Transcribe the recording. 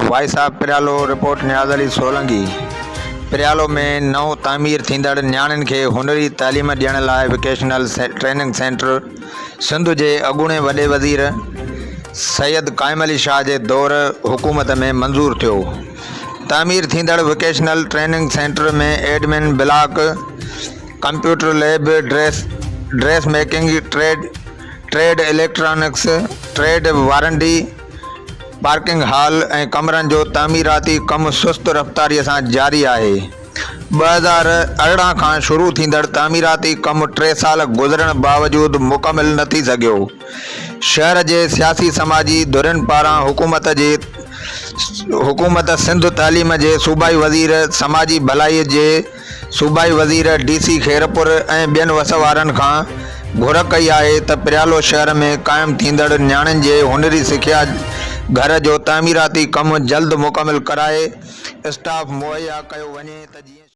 भाई साहब प्रियालो रिपोर्ट नियाज़ अली सोलंकी। प्रियालो में नओं तामीर थींदड़ न्याणियुनि खे हुनरी तालीम ॾियण लाइ वोकेशनल ट्रेनिंग सेंटर सिंध जे अॻूणे वॾे वज़ीर सैयद क़ाइम अली शाह जे दौर हुकूमत में मंज़ूर थियो। तामीर थींदड़ वोकेशनल ट्रेनिंग सेंटर में admin block, computer lab, dress making, trade electronics, trade warranty, parking hall ऐं कमरनि जो तामीराती कमु सुस्त रफ़्तारीअ सां जारी आहे। 2018 खां शुरू थींदड़ तामीराती कमु 3 साल गुज़रण बावजूदु मुकमिल न थी सघियो। शहर जे सियासी समाजी धुरियुनि पारां हुकूमत सिंध, तालीम जे सूबाई वज़ीर, समाजी भलाई जे सूबाई वज़ीर DC खेरपुर ऐं ॿियनि वसवारनि खां घुर कई आहे त प्रियालो शहर में क़ाइमु थींदड़ न्याणियुनि जे हुनरी सिख्या घर जो तामीराती कमु जल्द मुकमिल कराए स्टाफ मुहैया कयो वञे त जीअं